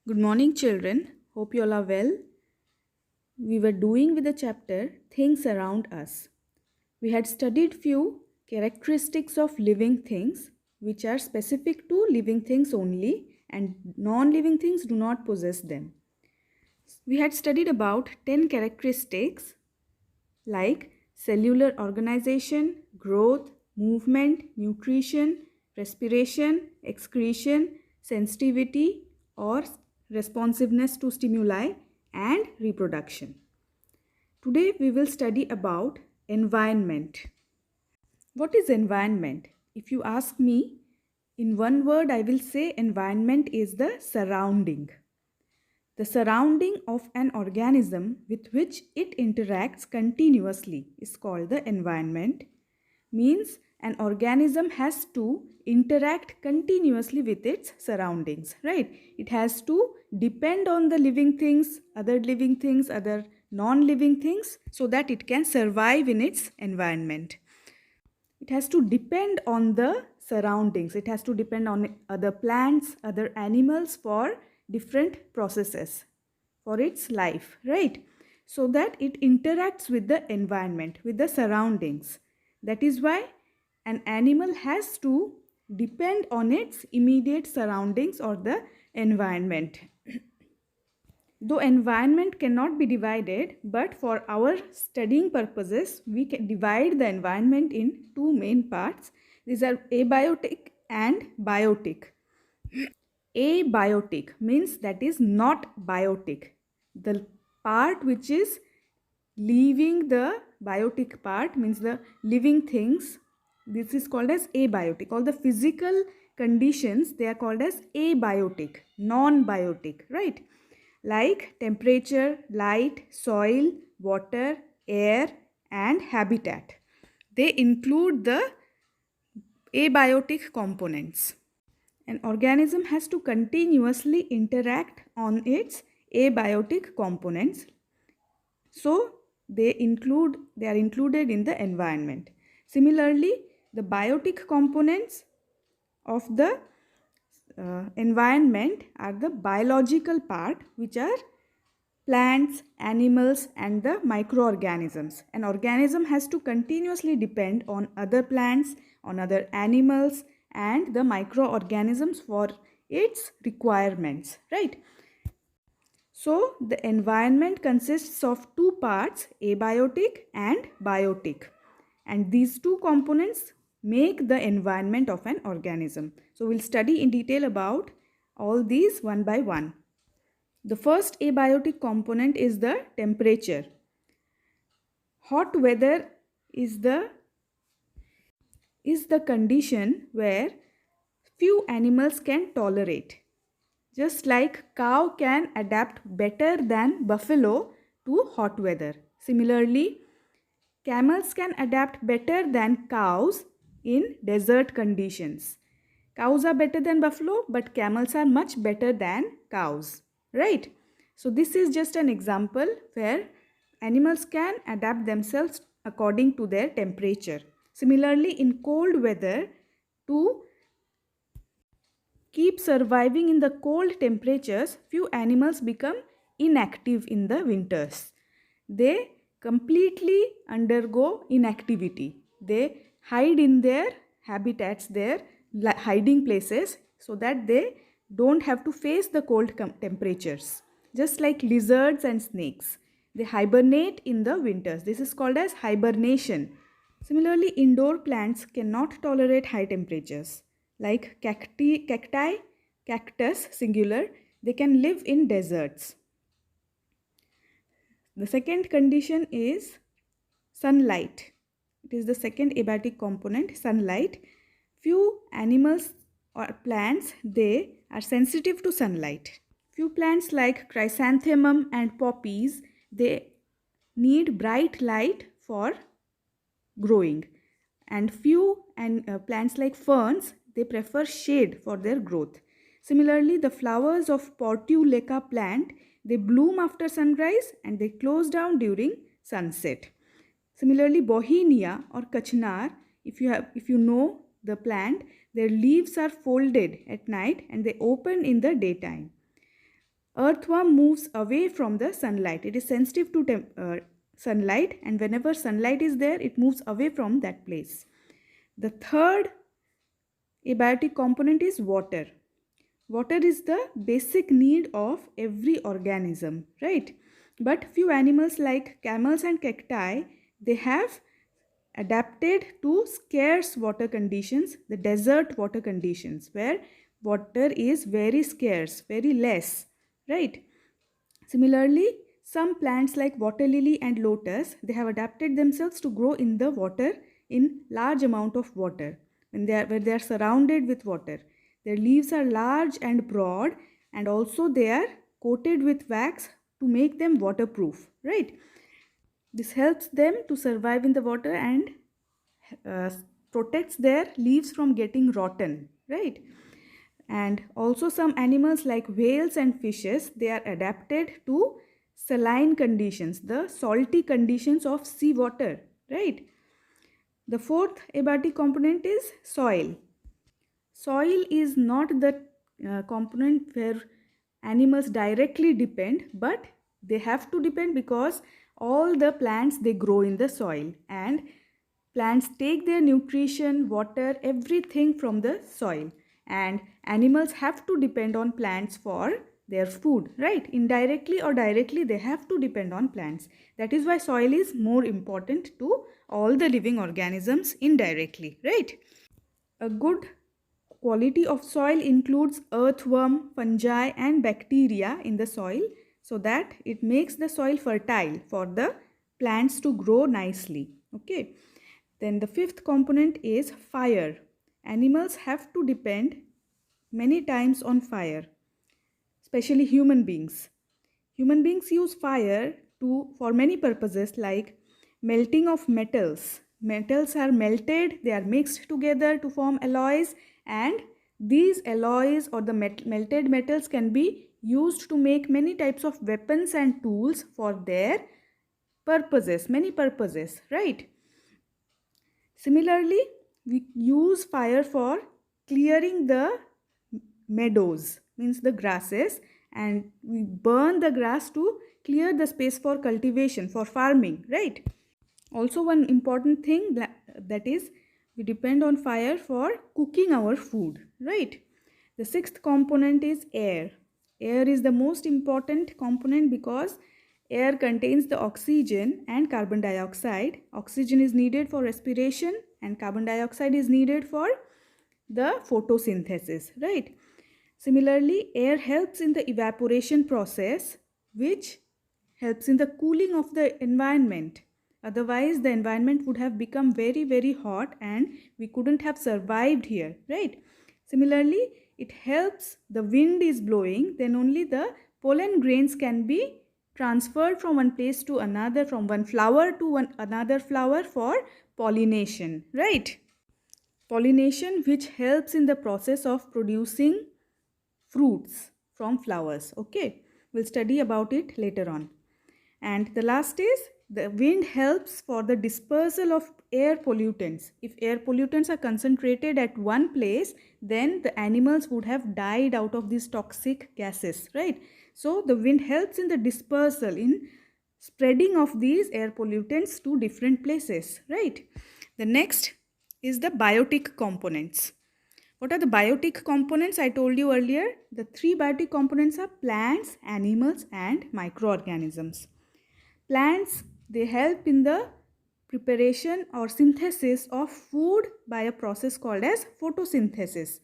Good morning, children. Hope you all are well. We were doing with the chapter Things Around Us. We had studied few characteristics of living things which are specific to living things only and non-living things do not possess them. We had studied about 10 characteristics like cellular organization, growth, movement, nutrition, respiration, excretion, sensitivity or responsiveness to stimuli, and reproduction. Today we will study about environment. What is environment? If you ask me, in one word I will say environment is the surrounding. The surrounding of an organism with which it interacts continuously is called the environment. Means an organism has to interact continuously with its surroundings, right? It has to depend on the living things, other non-living things so that it can survive in its environment. It has to depend on the surroundings. It has to depend on other plants, other animals for different processes for its life, right? So that it interacts with the environment, with the surroundings. That is why an animal has to depend on its immediate surroundings or the environment. Though environment cannot be divided, but for our studying purposes, we can divide the environment in two main parts. These are abiotic and biotic. Abiotic means that is not biotic. The part which is leaving the biotic part means the living things. This is called as abiotic. All the physical conditions, they are called as abiotic, non-biotic, right? Like temperature, light, soil, water, air, and habitat. They include the abiotic components. An organism has to continuously interact on its abiotic components. So they are included in the environment. Similarly, the biotic components of the environment are the biological part, which are plants, animals, and the microorganisms. An organism has to continuously depend on other plants, on other animals, and the microorganisms for its requirements, right? So the environment consists of two parts, abiotic and biotic, and these two components make the environment of an organism. So we'll study in detail about all these one by one. The first abiotic component is the temperature. Hot weather is the condition where few animals can tolerate. Just like cow can adapt better than buffalo to hot weather. Similarly, camels can adapt better than cows in desert conditions. Cows are better than buffalo, but camels are much better than cows, right? So this is just an example where animals can adapt themselves according to their temperature. Similarly, in cold weather, to keep surviving in the cold temperatures, few animals become inactive in the winters. They completely undergo inactivity. They hide in their habitats, their hiding places, so that they don't have to face the cold temperatures. Just like lizards and snakes, they hibernate in the winters. This is called as hibernation. Similarly, indoor plants cannot tolerate high temperatures. Like cacti, cactus, singular, they can live in deserts. The second condition is sunlight. It is the second abiotic component, sunlight. Few animals or plants, they are sensitive to sunlight. Few plants like chrysanthemum and poppies, they need bright light for growing, and few plants like ferns, they prefer shade for their growth. Similarly, the flowers of Portulaca plant, they bloom after sunrise and they close down during sunset. Similarly, Bohenia or Kachnar, if you know the plant, their leaves are folded at night and they open in the daytime. Earthworm moves away from the sunlight. It is sensitive to sunlight, and whenever sunlight is there, it moves away from that place. The third abiotic component is water. Water is the basic need of every organism, right? But few animals like camels and cacti, they have adapted to scarce water conditions, the desert water conditions, where water is very scarce, very less, right? Similarly, some plants like water lily and lotus, they have adapted themselves to grow in the water, in large amount of water, where they are surrounded with water. Their leaves are large and broad, and also they are coated with wax to make them waterproof, right? This helps them to survive in the water and uh, protects their leaves from getting rotten, right? And also some animals like whales and fishes, they are adapted to saline conditions, the salty conditions of sea water, right? The fourth abiotic component is soil. Soil is not the component where animals directly depend, but they have to depend because all the plants, they grow in the soil, and plants take their nutrition, water, everything from the soil, and animals have to depend on plants for their food, right? Indirectly or directly, they have to depend on plants. That is why soil is more important to all the living organisms indirectly, right? A good quality of soil includes earthworm, fungi and bacteria in the soil, so that it makes the soil fertile for the plants to grow nicely. Okay. Then the fifth component is fire. Animals have to depend many times on fire, especially human beings. Human beings use fire for many purposes, like melting of metals. Metals are melted, they are mixed together to form alloys, and these alloys or the melted metals can be used to make many types of weapons and tools for their purposes, many purposes, right? Similarly, we use fire for clearing the meadows, means the grasses, and we burn the grass to clear the space for cultivation, for farming, right? Also, one important thing that is, we depend on fire for cooking our food, right? The sixth component is air. Air is the most important component because air contains the oxygen and carbon dioxide. Oxygen is needed for respiration and carbon dioxide is needed for the photosynthesis, right? Similarly, air helps in the evaporation process, which helps in the cooling of the environment. Otherwise, the environment would have become very, very hot and we couldn't have survived here, right? Similarly, it helps, the wind is blowing, then only the pollen grains can be transferred from one place to another, from one flower to another flower for pollination, right? Pollination, which helps in the process of producing fruits from flowers. Okay, we'll study about it later on. And the last is, the wind helps for the dispersal of air pollutants. If air pollutants are concentrated at one place, then the animals would have died out of these toxic gases, right? So the wind helps in the dispersal, in spreading of these air pollutants to different places, right? The next is the biotic components. What are the biotic components? I told you earlier, the three biotic components are plants, animals and microorganisms. Plants, they help in the preparation or synthesis of food by a process called as photosynthesis.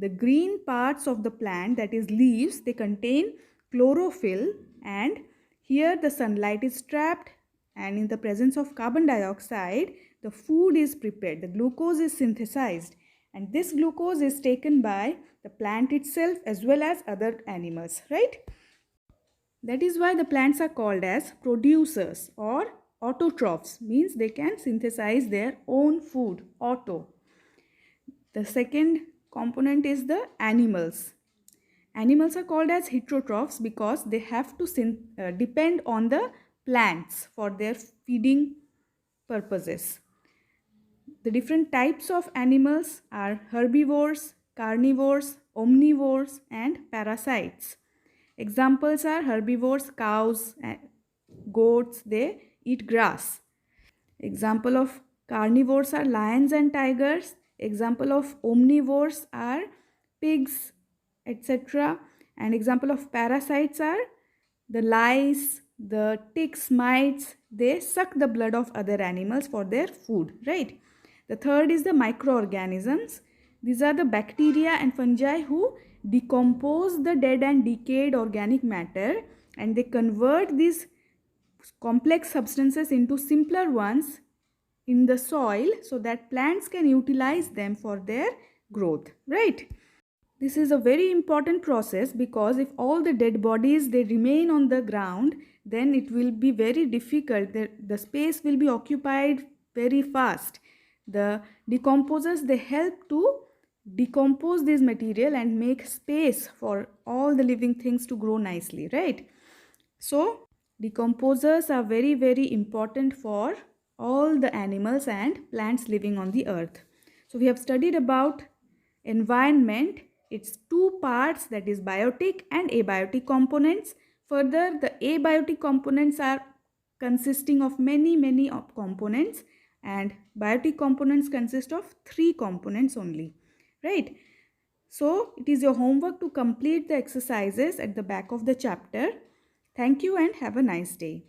The green parts of the plant, that is leaves, they contain chlorophyll, and here the sunlight is trapped, and in the presence of carbon dioxide, the food is prepared, the glucose is synthesized, and this glucose is taken by the plant itself as well as other animals, right? That is why the plants are called as producers or autotrophs, means they can synthesize their own food, auto. The second component is the animals. Animals are called as heterotrophs because they have to depend on the plants for their feeding purposes. The different types of animals are herbivores, carnivores, omnivores and parasites. Examples are herbivores, cows, goats, they eat grass. Example of carnivores are lions and tigers. Example of omnivores are pigs, etc. And example of parasites are the lice, the ticks, mites. They suck the blood of other animals for their food, right? The third is the microorganisms. These are the bacteria and fungi who decompose the dead and decayed organic matter, and they convert these complex substances into simpler ones in the soil so that plants can utilize them for their growth, right? This is a very important process because if all the dead bodies they remain on the ground, then it will be very difficult. The space will be occupied very fast. The decomposers they help to decompose this material and make space for all the living things to grow nicely, right? So decomposers are very very important for all the animals and plants living on the earth. So we have studied about environment, its two parts, that is biotic and abiotic components. Further, the abiotic components are consisting of many components, and biotic components consist of 3 components only, right? So it is your homework to complete the exercises at the back of the chapter. Thank you and have a nice day.